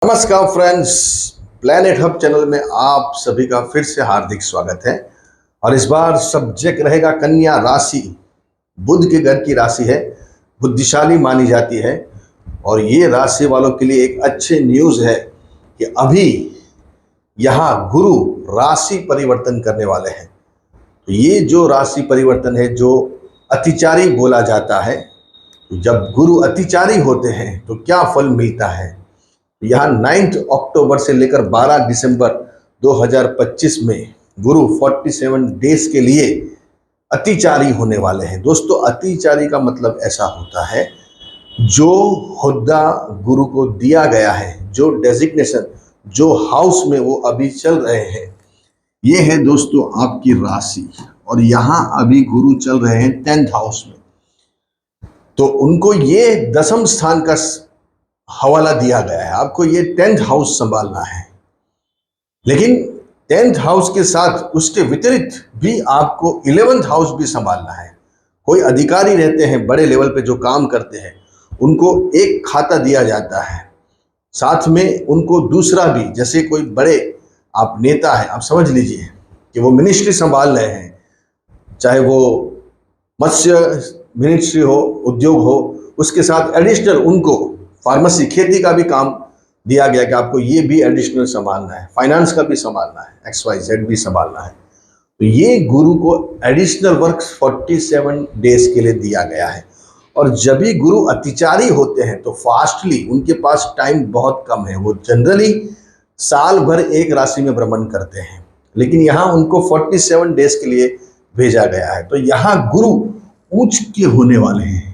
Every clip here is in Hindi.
नमस्कार फ्रेंड्स, प्लैनेट हब चैनल में आप सभी का फिर से हार्दिक स्वागत है। और इस बार सब्जेक्ट रहेगा कन्या राशि। बुध के घर की राशि है, बुद्धिशाली मानी जाती है। और ये राशि वालों के लिए एक अच्छे न्यूज़ है कि अभी यहाँ गुरु राशि परिवर्तन करने वाले हैं। तो ये जो राशि परिवर्तन है, जो अतिचारी बोला जाता है, जब गुरु अतिचारी होते हैं तो क्या फल मिलता है। यहाँ 9 अक्टूबर से लेकर 12 दिसंबर 2025 में गुरु 47 डेज के लिए अतिचारी होने वाले हैं। दोस्तों, अतिचारी का मतलब ऐसा होता है, जो हुद्दा गुरु को दिया गया है, जो डेजिग्नेशन, जो हाउस में वो अभी चल रहे हैं, ये है दोस्तों आपकी राशि। और यहाँ अभी गुरु चल रहे हैं 10th हाउस में, तो उनको ये दसम स्थान का हवाला दिया गया है। आपको ये 10th हाउस संभालना है, लेकिन 10th हाउस के साथ उसके विपरीत भी आपको 11th हाउस भी संभालना है। कोई अधिकारी रहते हैं बड़े लेवल पे जो काम करते हैं, उनको एक खाता दिया जाता है, साथ में उनको दूसरा भी, जैसे कोई बड़े आप नेता है, आप समझ लीजिए कि वो मिनिस्ट्री संभाल रहे हैं, चाहे वो मत्स्य मिनिस्ट्री हो, उद्योग हो, उसके साथ एडिशनल उनको फार्मेसी, खेती का भी काम दिया गया कि आपको ये भी एडिशनल संभालना है, फाइनेंस का भी संभालना है, XYZ भी संभालना है। तो ये गुरु को एडिशनल वर्क 47 डेज के लिए दिया गया है। और जब भी गुरु अतिचारी होते हैं तो फास्टली, उनके पास टाइम बहुत कम है, वो जनरली साल भर एक राशि में भ्रमण करते हैं, लेकिन यहाँ उनको 47 डेज के लिए भेजा गया है। तो यहाँ गुरु उच्च के होने वाले हैं।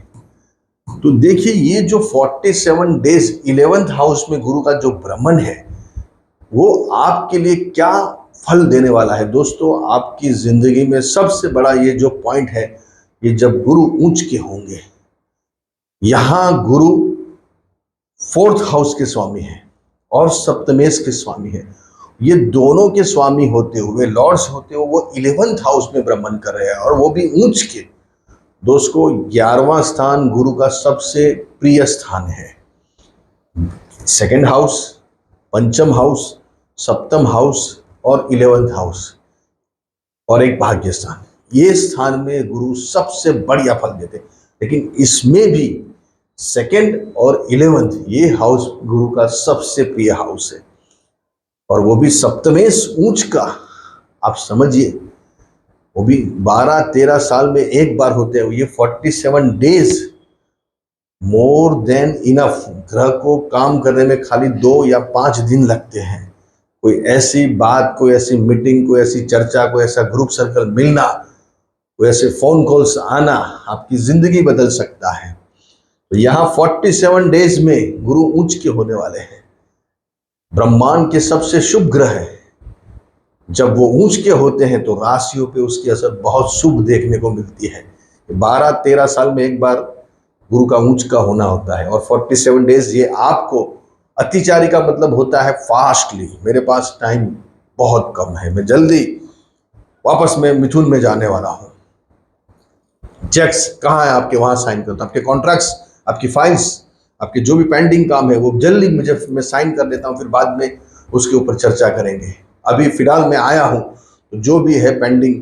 तो देखिए, ये जो 47 डेज 11th हाउस में गुरु का जो भ्रमण है, वो आपके लिए क्या फल देने वाला है। दोस्तों, आपकी जिंदगी में सबसे बड़ा ये जो पॉइंट है, ये जब गुरु उच्च के होंगे, यहाँ गुरु 4th हाउस के स्वामी हैं और सप्तमेश के स्वामी हैं। ये दोनों के स्वामी होते हुए, लॉर्ड्स होते हुए, वो 11th हाउस में भ्रमण कर रहे हैं, और वो भी उच्च के। दोस्तों, 11वां स्थान गुरु का सबसे प्रिय स्थान है। 2nd हाउस, पंचम हाउस, सप्तम हाउस और 11th हाउस, और एक भाग्य स्थान, ये स्थान में गुरु सबसे बढ़िया फल देते हैं। लेकिन इसमें भी 2nd और 11th, ये हाउस गुरु का सबसे प्रिय हाउस है, और वो भी सप्तमेश ऊंच का। आप समझिए, वो भी 12-13 साल में एक बार होते हैं। ये 47 डेज मोर देन इनफ। ग्रह को काम करने में खाली 2 या 5 दिन लगते हैं। कोई ऐसी बात, कोई ऐसी मीटिंग, कोई ऐसी चर्चा, कोई ऐसा ग्रुप सर्कल मिलना, कोई ऐसे फोन कॉल्स आना, आपकी जिंदगी बदल सकता है। तो यहाँ 47 डेज में गुरु उच्च के होने वाले हैं। ब्रह्मांड के सबसे शुभ ग्रह है। जब वो ऊंच के होते हैं तो राशियों पे उसकी असर बहुत शुभ देखने को मिलती है। 12-13 साल में एक बार गुरु का ऊंच का होना होता है, और 47 डेज ये आपको अतिचारी का मतलब होता है फास्टली, मेरे पास टाइम बहुत कम है, मैं जल्दी वापस मैं मिथुन में जाने वाला हूँ। चेक्स कहाँ है आपके, वहाँ साइन करता हूँ। आपके कॉन्ट्रैक्ट्स, आपकी फाइल्स, आपके जो भी पेंडिंग काम है, वो जल्दी मैं साइन कर देता हूँ, फिर बाद में उसके ऊपर चर्चा करेंगे। अभी फिलहाल मैं आया हूँ, तो जो भी है पेंडिंग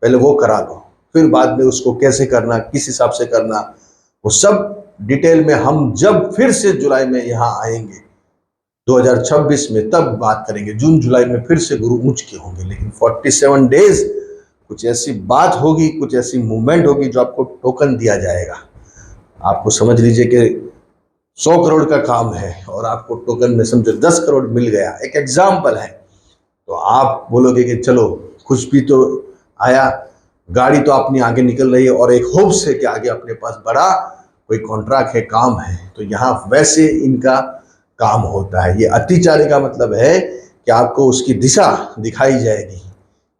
पहले वो करा लो, फिर बाद में उसको कैसे करना, किस हिसाब से करना, वो सब डिटेल में हम जब फिर से जुलाई में यहाँ आएंगे 2026 में, तब बात करेंगे। जून जुलाई में फिर से गुरु उच्च के होंगे। लेकिन 47 डेज कुछ ऐसी बात होगी, कुछ ऐसी मूवमेंट होगी जो आपको टोकन दिया जाएगा। आपको समझ लीजिए कि 100 करोड़ का काम है और आपको टोकन में समझो 10 करोड़ मिल गया, एक एग्जाम्पल है। तो आप बोलोगे कि चलो, कुछ भी तो आया, गाड़ी तो अपनी आगे निकल रही है, और एक होप्स है कि आगे अपने पास बड़ा कोई कॉन्ट्रैक्ट है, काम है। तो यहाँ वैसे इनका काम होता है। ये अतिचारी का मतलब है कि आपको उसकी दिशा दिखाई जाएगी,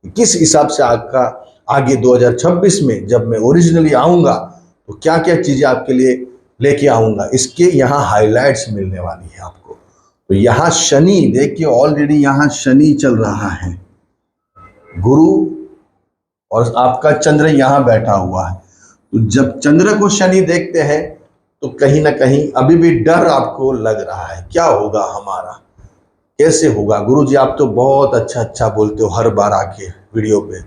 किस हिसाब से आपका आगे 2026 में जब मैं ओरिजिनली आऊँगा तो क्या क्या चीज़ें आपके लिए लेके आऊँगा, इसके यहाँ हाईलाइट्स मिलने वाली है आपको। तो यहाँ शनि, देखिए ऑलरेडी यहाँ शनि चल रहा है, गुरु और आपका चंद्र यहाँ बैठा हुआ है। तो जब चंद्र को शनि देखते हैं तो कहीं ना कहीं अभी भी डर आपको लग रहा है, क्या होगा हमारा, कैसे होगा गुरुजी? आप तो बहुत अच्छा अच्छा बोलते हो हर बार आके वीडियो पे,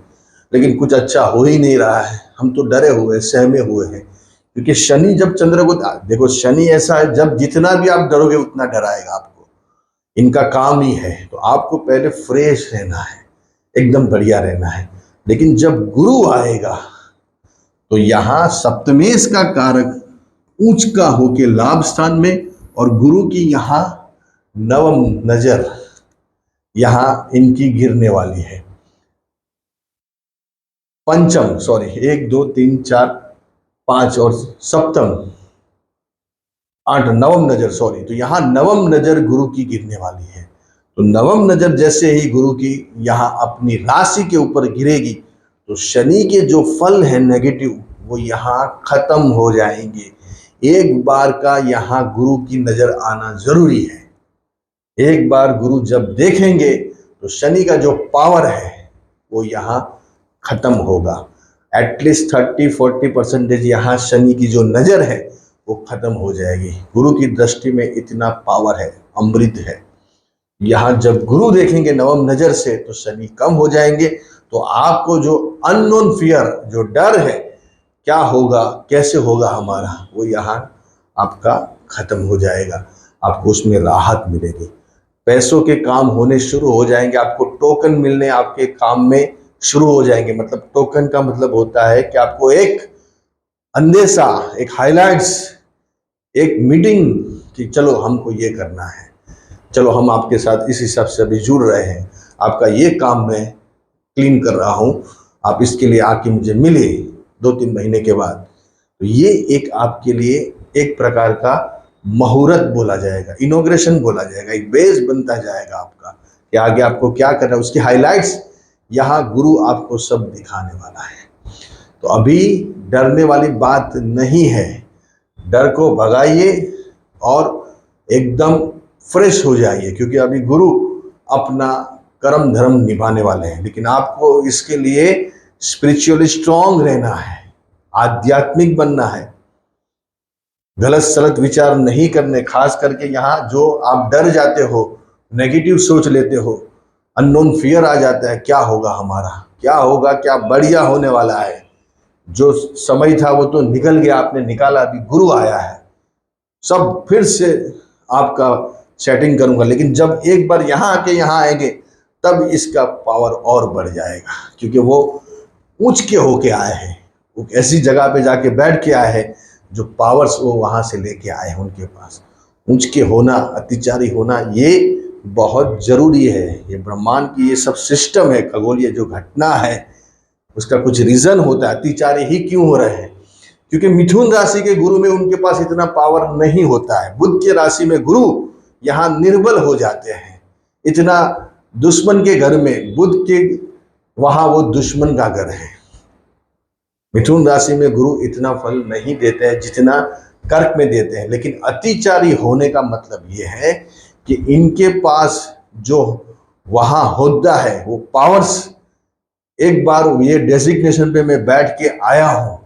लेकिन कुछ अच्छा हो ही नहीं रहा है। हम तो डरे हुए सहमे हुए हैं, क्योंकि शनि जब चंद्र को, देखो शनि ऐसा है, जब जितना भी आप डरोगे उतना डराएगा आपको। इनका काम ही है। तो आपको पहले फ्रेश रहना है, एकदम बढ़िया रहना है। लेकिन जब गुरु आएगा तो यहाँ सप्तमेश का कारक उच्च का होके लाभ स्थान में, और गुरु की यहाँ नवम नजर यहाँ इनकी गिरने वाली है। पंचम, सॉरी, 1 2 3 4 5 और सप्तम 8, नवम नजर, सॉरी। तो यहाँ नवम नजर गुरु की गिरने वाली है। तो नवम नजर जैसे ही गुरु की यहाँ अपनी राशि के ऊपर गिरेगी, तो शनि के जो फल है नेगेटिव, वो यहाँ खत्म हो जाएंगे। एक बार का यहाँ गुरु की नजर आना जरूरी है। एक बार गुरु जब देखेंगे तो शनि का जो पावर है वो यहाँ खत्म होगा। एटलीस्ट 30-40% यहाँ शनि की जो नजर है वो खत्म हो जाएगी। गुरु की दृष्टि में इतना पावर है, अमृत है। यहाँ जब गुरु देखेंगे नवम नजर से तो शनि कम हो जाएंगे। तो आपको जो अननोन फियर, जो डर है, क्या होगा कैसे होगा हमारा, वो यहाँ आपका खत्म हो जाएगा। आपको उसमें राहत मिलेगी। पैसों के काम होने शुरू हो जाएंगे। आपको टोकन मिलने आपके काम में शुरू हो जाएंगे। मतलब टोकन का मतलब होता है कि आपको एक अंदेशा, एक हाइलाइट्स, एक मीटिंग कि चलो हमको ये करना है, चलो हम आपके साथ इस हिसाब से अभी जुड़ रहे हैं, आपका ये काम मैं क्लीन कर रहा हूँ, आप इसके लिए आके मुझे मिले 2-3 महीने के बाद। तो ये एक आपके लिए एक प्रकार का मुहूर्त बोला जाएगा, इनॉग्रेशन बोला जाएगा, एक बेस बनता जाएगा आपका कि आगे आपको क्या करना है। उसकी हाइलाइट्स यहाँ गुरु आपको सब दिखाने वाला है। तो अभी डरने वाली बात नहीं है। डर को भगाइए और एकदम फ्रेश हो जाइए, क्योंकि अभी गुरु अपना कर्म धर्म निभाने वाले हैं। लेकिन आपको इसके लिए स्पिरिचुअली स्ट्रांग रहना है, आध्यात्मिक बनना है, गलत सलत विचार नहीं करने। खास करके यहाँ जो आप डर जाते हो, नेगेटिव सोच लेते हो, अननोन फियर आ जाता है, क्या होगा हमारा, क्या होगा, क्या बढ़िया होने वाला है। जो समय था वो तो निकल गया, आपने निकाला, अभी गुरु आया है, सब फिर से आपका सेटिंग करूंगा। लेकिन जब एक बार यहाँ आके यहाँ आएंगे तब इसका पावर और बढ़ जाएगा, क्योंकि वो ऊंच के होके आए हैं, वो ऐसी जगह पे जाके बैठ के आए हैं जो पावर्स वो वहां से लेके आए हैं उनके पास। ऊंच के होना, अतिचारी होना, ये बहुत जरूरी है। ये ब्रह्मांड की ये सब सिस्टम है, खगोलीय जो घटना है, उसका कुछ रीजन होता है। अतिचारी ही क्यों हो रहे हैं? क्योंकि मिथुन राशि के गुरु में उनके पास इतना पावर नहीं होता है। बुध के राशि में गुरु यहाँ निर्बल हो जाते हैं। इतना दुश्मन के घर में, बुध के वहां वो दुश्मन का घर है। मिथुन राशि में गुरु इतना फल नहीं देते हैं जितना कर्क में देते हैं। लेकिन अतिचारी होने का मतलब ये है कि इनके पास जो वहां होता है वो पावर्स, एक बार ये डेजिग्नेशन पे मैं बैठ के आया हूं,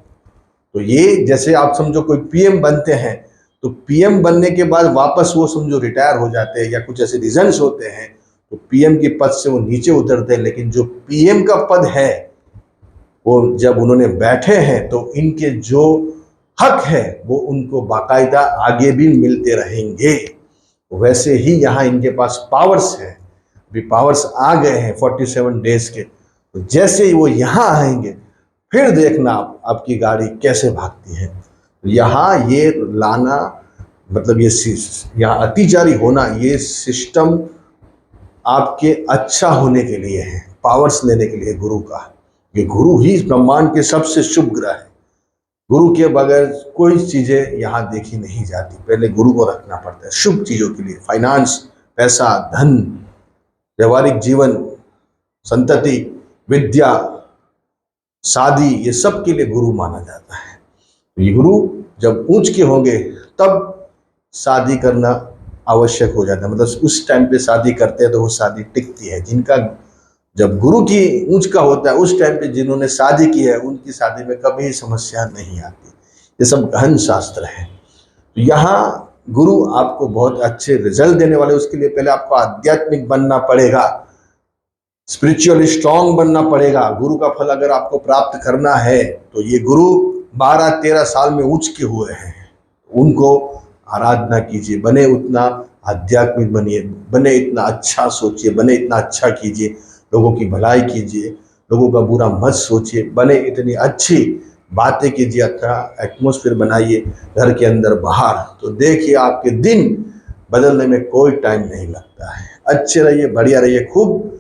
तो ये जैसे आप समझो कोई पीएम बनते हैं, तो पीएम बनने के बाद वापस वो समझो रिटायर हो जाते हैं या कुछ ऐसे रीजंस होते हैं, तो पीएम के पद से वो नीचे उतरते हैं। लेकिन जो पीएम का पद है वो जब उन्होंने बैठे हैं तो इनके जो हक है वो उनको बाकायदा आगे भी मिलते रहेंगे। वैसे ही यहाँ इनके पास पावर्स है, भी पावर्स आ गए हैं 47 डेज के। तो जैसे ही वो यहाँ आएंगे फिर देखना आपकी गाड़ी कैसे भागती है। तो यहाँ ये लाना, मतलब ये यहाँ अतिचारी होना, ये सिस्टम आपके अच्छा होने के लिए है, पावर्स लेने के लिए गुरु का। ये गुरु ही ब्रह्मांड के सबसे शुभ ग्रह है। गुरु के बगैर कोई चीजें यहाँ देखी नहीं जाती। पहले गुरु को रखना पड़ता है शुभ चीजों के लिए। फाइनेंस, पैसा, धन, व्यवहारिक जीवन, संतति, विद्या, शादी, ये सब के लिए गुरु माना जाता है। ये गुरु जब ऊंच के होंगे तब शादी करना आवश्यक हो जाता है। मतलब उस टाइम पे शादी करते हैं तो वो शादी टिकती है। जिनका जब गुरु की ऊंच का होता है उस टाइम पे जिन्होंने शादी की है उनकी शादी में कभी समस्या नहीं आती। ये सब गहन शास्त्र है। तो यहाँ गुरु आपको बहुत अच्छे रिजल्ट देने वाले। उसके लिए पहले आपको आध्यात्मिक बनना पड़ेगा, स्पिरिचुअली स्ट्रांग बनना पड़ेगा। गुरु का फल अगर आपको प्राप्त करना है तो ये गुरु 12-13 साल में उच्च के हुए हैं, उनको आराधना कीजिए, बने उतना आध्यात्मिक बनिए, बने इतना अच्छा सोचिए, बने इतना अच्छा कीजिए, लोगों की भलाई कीजिए, लोगों का बुरा मत सोचिए, बने इतनी अच्छी बातें कीजिए, अच्छा एटमोस्फेयर बनाइए घर के अंदर बाहर, तो देखिए आपके दिन बदलने में कोई टाइम नहीं लगता है। अच्छे रहिए, बढ़िया रहिए, खूब